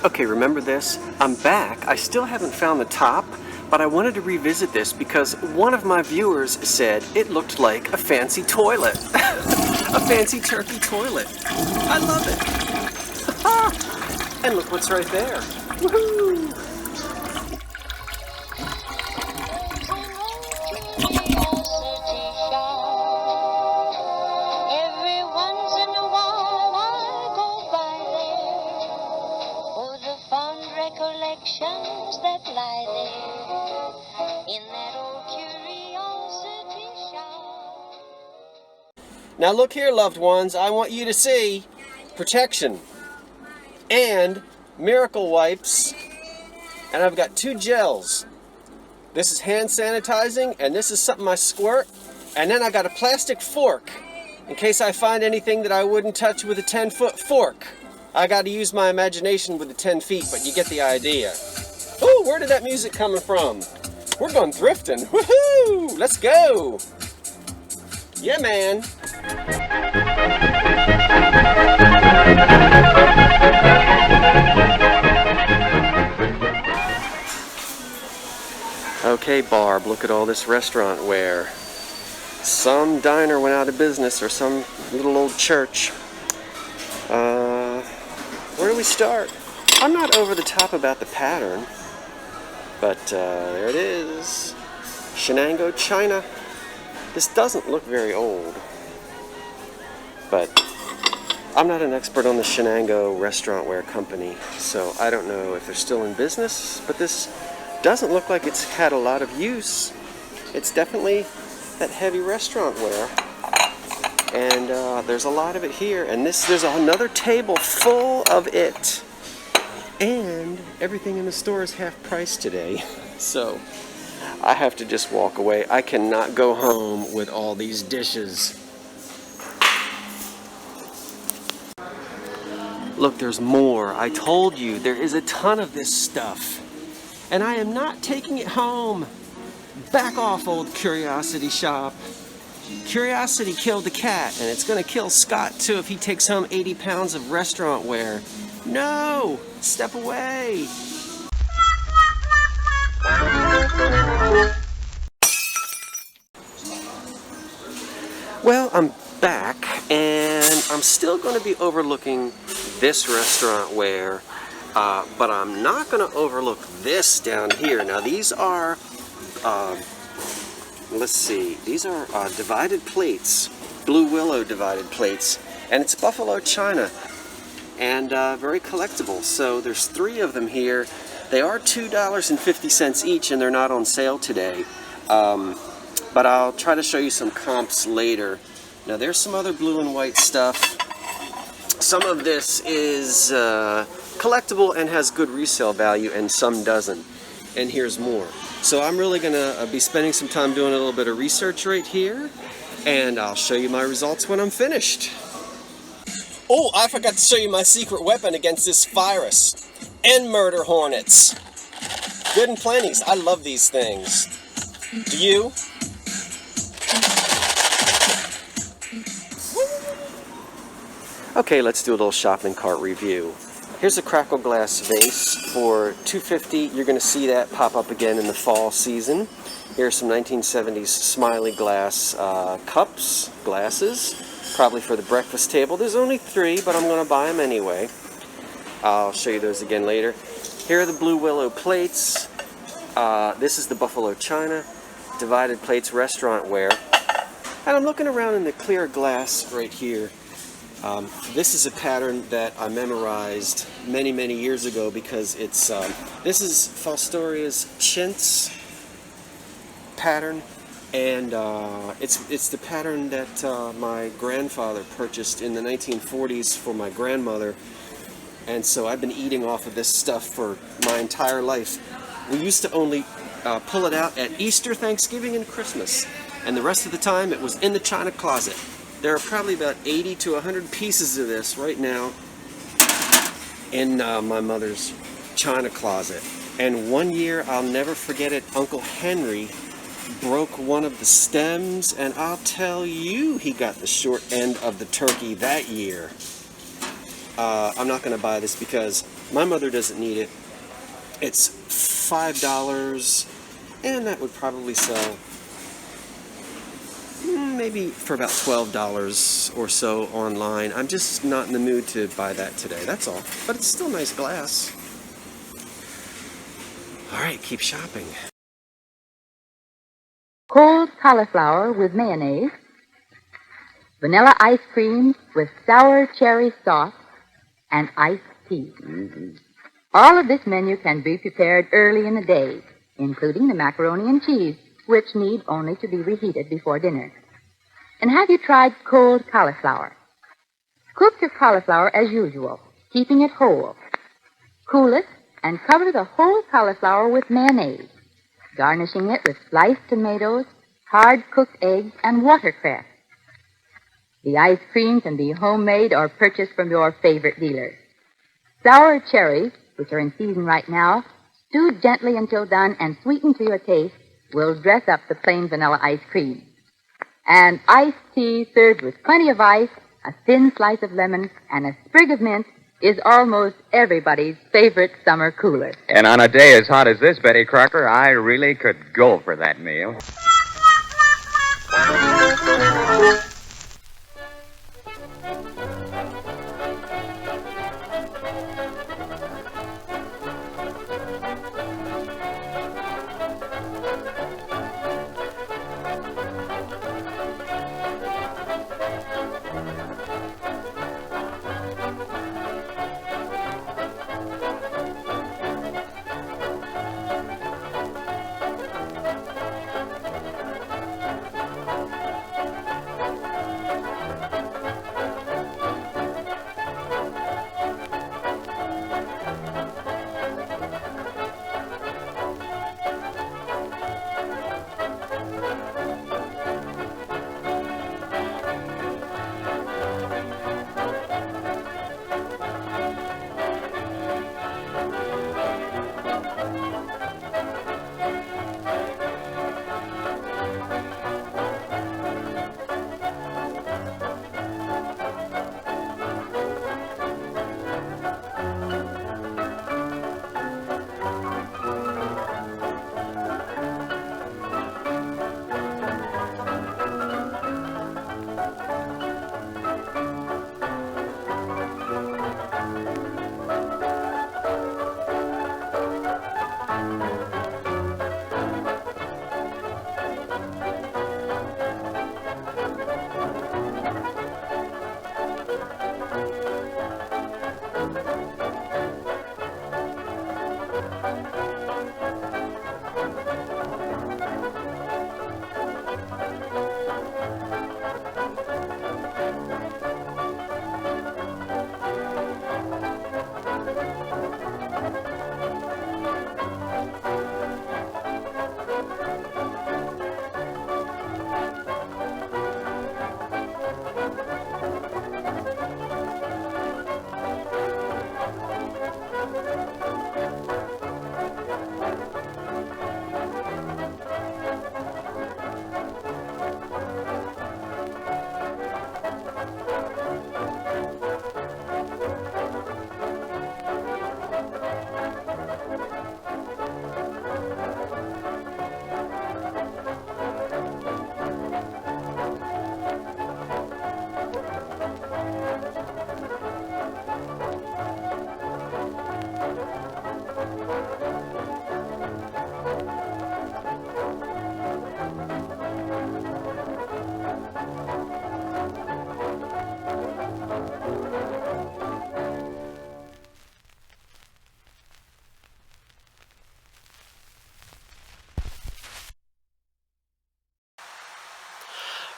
Okay, remember this? I'm back. I still haven't found the top, but I wanted to revisit this because one of my viewers said it looked like a fancy toilet. A fancy turkey toilet. I love it. And look what's right there. Woohoo! Recollections that lie there in that old curiosity shop. Now look here, loved ones, I want you to see protection and miracle wipes, and I've got 2 gels. This is hand sanitizing, and this is something I squirt, and then I got a plastic fork in case I find anything that I wouldn't touch with a 10-foot fork. I got to use my imagination with the 10 feet, but you get the idea. Ooh, where did that music coming from? We're going thrifting. Woohoo! Let's go! Yeah, man. Okay, Barb, look at all this restaurant ware. Some diner went out of business, or some little old church. Where do we start? I'm not over the top about the pattern, but there it is. Shenango, China. This doesn't look very old, but I'm not an expert on the Shenango restaurant ware company, so I don't know if they're still in business, but this doesn't look like it's had a lot of use. It's definitely that heavy restaurant ware. And there's a lot of it here, and there's another table full of it. And everything in the store is half price today, so I have to just walk away. I cannot go home with all these dishes. Look, there's more. I told you, there is a ton of this stuff, and I am not taking it home. Back off, old curiosity shop. Curiosity killed the cat, and it's going to kill Scott too if he takes home 80 pounds of restaurant ware. No! Step away! Well, I'm back, and I'm still going to be overlooking this restaurant ware, but I'm not going to overlook this down here. Now, these are let's see, these are divided plates, Blue Willow divided plates, and it's Buffalo China, and very collectible. So there's 3 of them here. They are $2.50 each, and they're not on sale today, but I'll try to show you some comps later. Now there's some other blue and white stuff. Some of this is collectible and has good resale value, and some doesn't. And here's more. So I'm really going to be spending some time doing a little bit of research right here, and I'll show you my results when I'm finished. Oh, I forgot to show you my secret weapon against this virus. And murder hornets. Good and plenties. I love these things. Do you? Okay, let's do a little shopping cart review. Here's a crackle glass vase for $2.50. You're going to see that pop up again in the fall season. Here's some 1970s Smiley glass cups, glasses, probably for the breakfast table. There's only 3, but I'm going to buy them anyway. I'll show you those again later. Here are the Blue Willow plates. This is the Buffalo China divided plates restaurant ware. And I'm looking around in the clear glass right here. This is a pattern that I memorized many, many years ago because it's this is Falstoria's chintz pattern, and it's the pattern that my grandfather purchased in the 1940s for my grandmother, and so I've been eating off of this stuff for my entire life. We used to only pull it out at Easter, Thanksgiving, and Christmas, and the rest of the time it was in the china closet. There are probably about 80 to 100 pieces of this right now in my mother's china closet. And one year, I'll never forget it, Uncle Henry broke one of the stems, and I'll tell you he got the short end of the turkey that year. I'm not going to buy this because My mother doesn't need it. It's $5, and that would probably sell maybe for about $12 or so online. I'm just not in the mood to buy that today, that's all. But it's still nice glass. Alright, keep shopping. Cold cauliflower with mayonnaise, vanilla ice cream with sour cherry sauce, and iced tea. All of this menu can be prepared early in the day, including the macaroni and cheese, which need only to be reheated before dinner. And have you tried cold cauliflower? Cook your cauliflower as usual, keeping it whole. Cool it and cover the whole cauliflower with mayonnaise, garnishing it with sliced tomatoes, hard-cooked eggs, and watercress. The ice cream can be homemade or purchased from your favorite dealer. Sour cherries, which are in season right now, stewed gently until done and sweetened to your taste, will dress up the plain vanilla ice cream. And iced tea served with plenty of ice, a thin slice of lemon, and a sprig of mint is almost everybody's favorite summer cooler. And on a day as hot as this, Betty Crocker, I really could go for that meal.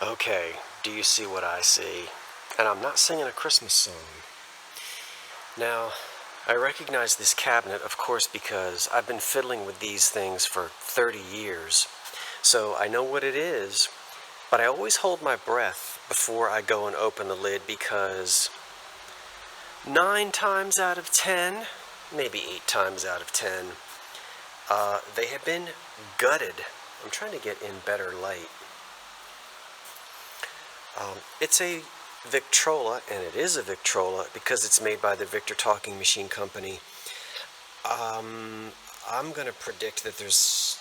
Okay, do you see what I see? And I'm not singing a Christmas song. Now, I recognize this cabinet, of course, because I've been fiddling with these things for 30 years. So I know what it is, but I always hold my breath before I go and open the lid because 9 times out of 10, maybe 8 times out of 10, they have been gutted. I'm trying to get in better light. It's a Victrola, and it is a Victrola because it's made by the Victor Talking Machine Company. I'm going to predict that there's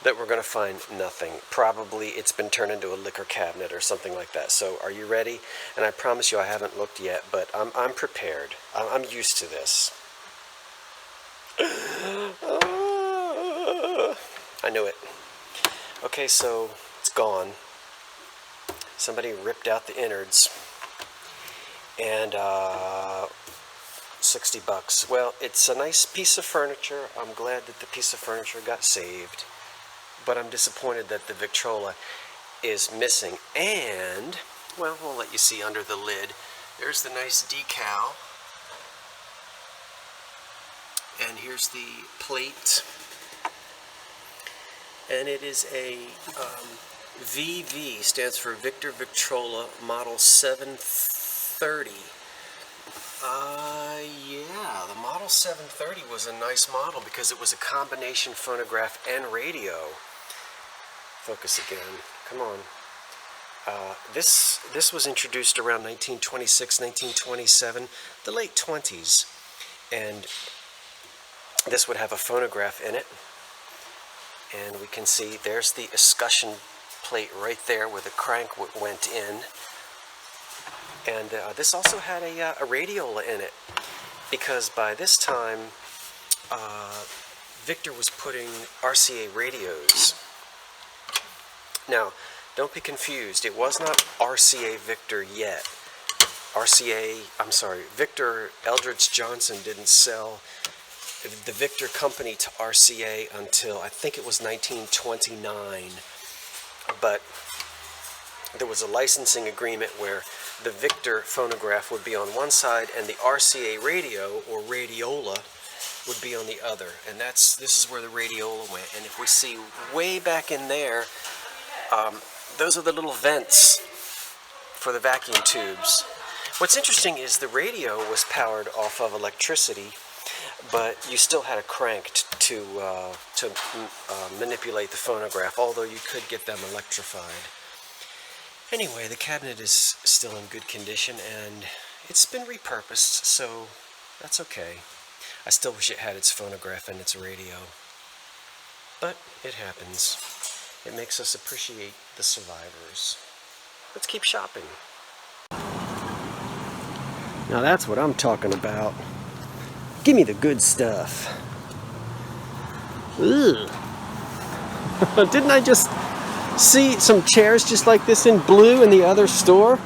that we're going to find nothing. Probably it's been turned into a liquor cabinet or something like that. So are you ready? And I promise you I haven't looked yet, but I'm prepared. I'm used to this. I knew it. Okay, so it's gone. Somebody ripped out the innards. And $60. Well, it's a nice piece of furniture. I'm glad that the piece of furniture got saved. But I'm disappointed that the Victrola is missing. And, well, we'll let you see under the lid. There's the nice decal. And here's the plate. And it is a VV, stands for Victor Victrola, model 730. Yeah, the Model 730 was a nice model because it was a combination phonograph and radio. Focus again. Come on. This was introduced around 1926, 1927, the late 20s. And this would have a phonograph in it. And we can see there's the escutcheon plate right there where the crank went in. And this also had a radiola in it, because by this time, Victor was putting RCA radios. Now, don't be confused. It was not RCA Victor yet. Victor Eldridge Johnson didn't sell the Victor company to RCA until, I think it was 1929. But there was a licensing agreement where the Victor phonograph would be on one side and the RCA radio, or radiola, would be on the other. And this is where the radiola went. And if we see way back in there, those are the little vents for the vacuum tubes. What's interesting is the radio was powered off of electricity, but you still had a crank to manipulate the phonograph, although you could get them electrified. Anyway, the cabinet is still in good condition, and it's been repurposed, so that's okay. I still wish it had its phonograph and its radio. But it happens. It makes us appreciate the survivors. Let's keep shopping. Now that's what I'm talking about. Give me the good stuff. Ugh. Didn't I just see some chairs just like this in blue in the other store?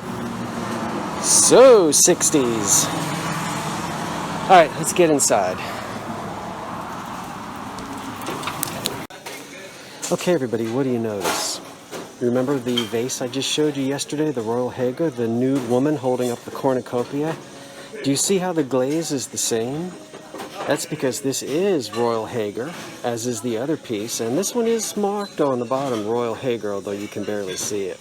So 60s. Alright, let's get inside. Okay everybody, what do you notice? Remember the vase I just showed you yesterday, the Royal Hager, the nude woman holding up the cornucopia? Do you see how the glaze is the same? That's because this is Royal Hager, as is the other piece, and this one is marked on the bottom, Royal Hager, although you can barely see it.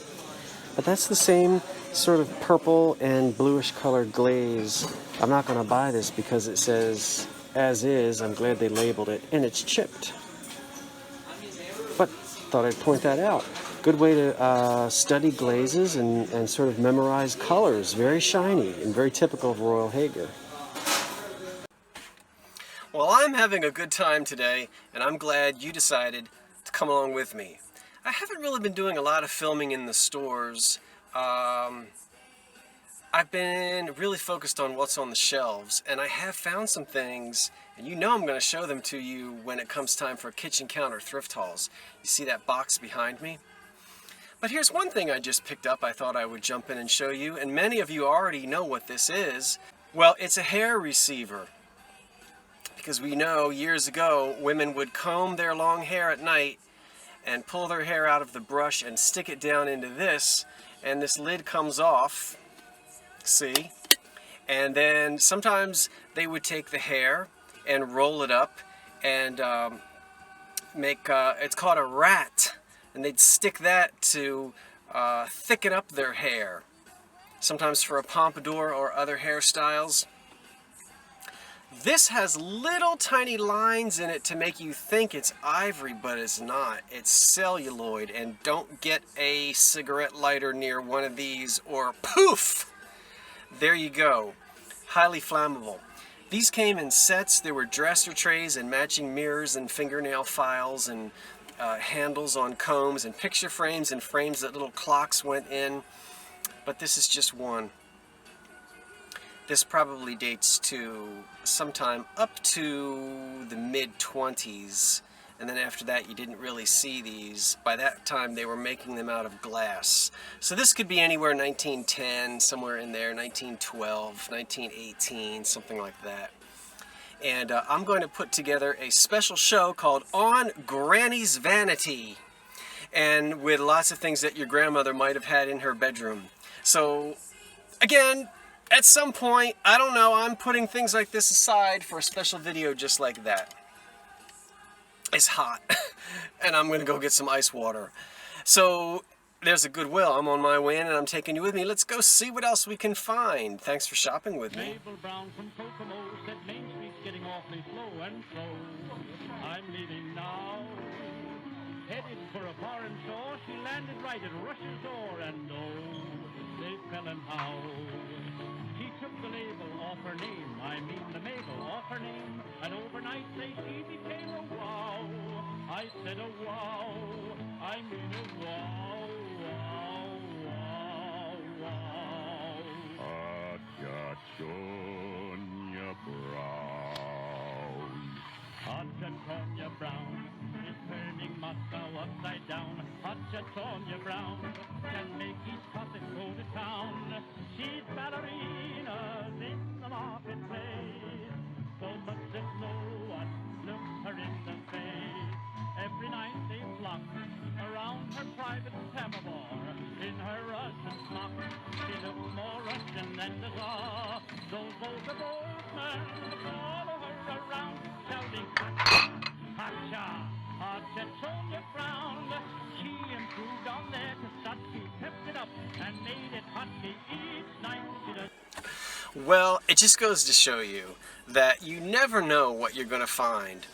But that's the same sort of purple and bluish colored glaze. I'm not going to buy this because it says, as is. I'm glad they labeled it, and it's chipped. But thought I'd point that out. Good way to study glazes and sort of memorize colors. Very shiny and very typical of Royal Hager. Well, I'm having a good time today, and I'm glad you decided to come along with me. I haven't really been doing a lot of filming in the stores. I've been really focused on what's on the shelves, and I have found some things, and you know I'm going to show them to you when it comes time for kitchen counter thrift hauls. You see that box behind me? But here's one thing I just picked up I thought I would jump in and show you, and many of you already know what this is. Well, it's a hair receiver. Because we know years ago, women would comb their long hair at night and pull their hair out of the brush and stick it down into this, and this lid comes off, see? And then sometimes they would take the hair and roll it up and make, it's called a rat, and they'd stick that to thicken up their hair, sometimes for a pompadour or other hairstyles. This has little tiny lines in it to make you think it's ivory, but it's not. It's celluloid, and don't get a cigarette lighter near one of these or poof! There you go. Highly flammable. These came in sets. There were dresser trays and matching mirrors and fingernail files and handles on combs and picture frames and frames that little clocks went in. But this is just one. This probably dates to sometime up to the mid-20s, and then after that you didn't really see these. By that time they were making them out of glass. So this could be anywhere 1910, somewhere in there, 1912, 1918, something like that. And I'm going to put together a special show called On Granny's Vanity, and with lots of things that your grandmother might have had in her bedroom. So, again, at some point, I don't know, I'm putting things like this aside for a special video just like that. It's hot, and I'm going to go get some ice water. So, there's a Goodwill. I'm on my way in, and I'm taking you with me. Let's go see what else we can find. Thanks for shopping with me. Mabel Brown from Kokomo said Main Street's getting awfully slow and so I'm leaving now. Headed for a foreign shore, she landed right at Russia's door, and oh, they fell in how. She took the label off her name, I mean the Mabel off her name, and overnight say she became a wow. I said a wow, I mean a wow, wow, wow, wow. Hot-Sonia Brown. Hot-Sonia Brown is turning Moscow upside down. Hot-Sonia Brown can make each puppet go to town. She's ballerinas in the marketplace, so much that no one looks her in the face. Every night they flock around her private samovar in her Russian smock. She looks more Russian than the Tsar. Those vulgar boatmen follow her around, shouting, "Hotcha, hotcha, Sonia Brown." She improved on their Kasatsky, kept it up, and made it hotchy each night. She does. Well, it just goes to show you that you never know what you're going to find.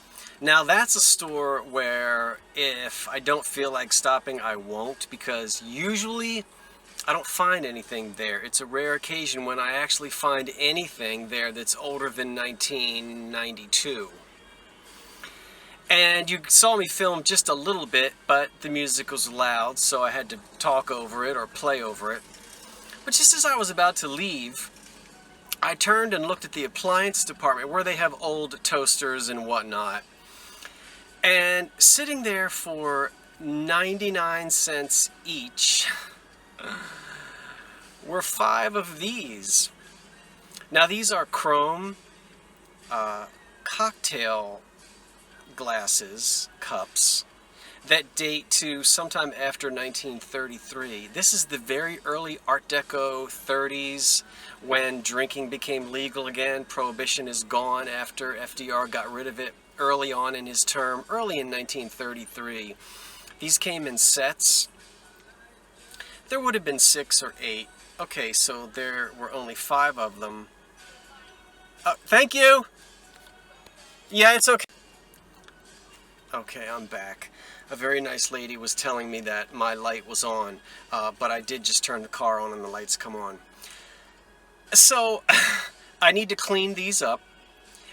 Now, that's a store where if I don't feel like stopping, I won't, because usually I don't find anything there. It's a rare occasion when I actually find anything there that's older than 1992. And you saw me film just a little bit, but the music was loud, so I had to talk over it or play over it. But just as I was about to leave, I turned and looked at the appliance department where they have old toasters and whatnot. And sitting there for 99 cents each were 5 of these. Now these are chrome cocktail glasses, cups, that date to sometime after 1933. This is the very early Art Deco 30s when drinking became legal again. Prohibition is gone after FDR got rid of it early on in his term, early in 1933. These came in sets. There would have been 6 or 8. Okay, so there were only 5 of them. Thank you! Yeah, it's okay. Okay, I'm back. A very nice lady was telling me that my light was on, but I did just turn the car on and the lights come on. So, I need to clean these up,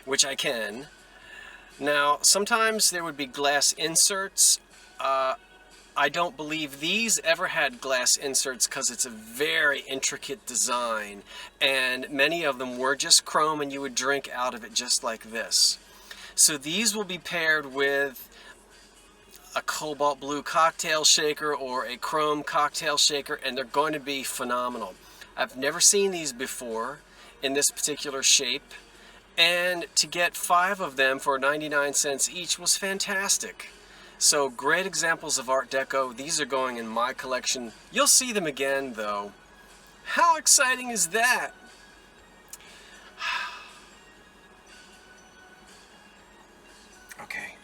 which I can. Now, sometimes there would be glass inserts. I don't believe these ever had glass inserts because it's a very intricate design, and many of them were just chrome and you would drink out of it just like this. So these will be paired with a cobalt blue cocktail shaker or a chrome cocktail shaker, and they're going to be phenomenal. I've never seen these before in this particular shape, and to get 5 of them for 99 cents each was fantastic. So great examples of Art Deco. These are going in my collection. You'll see them again though. How exciting is that? Okay.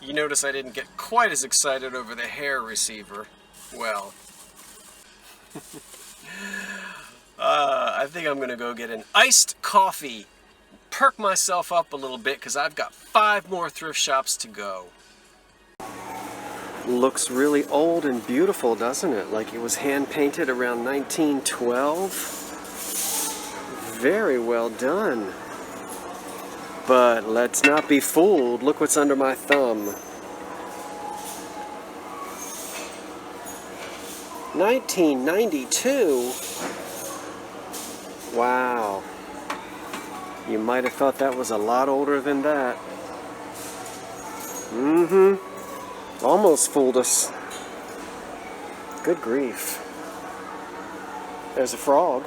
You notice I didn't get quite as excited over the hair receiver. Well, I think I'm gonna go get an iced coffee, perk myself up a little bit because I've got 5 more thrift shops to go. Looks really old and beautiful, doesn't it? Like it was hand painted around 1912. Very well done. But let's not be fooled. Look what's under my thumb. 1992? Wow. You might have thought that was a lot older than that. Mm-hmm. Almost fooled us. Good grief. There's a frog.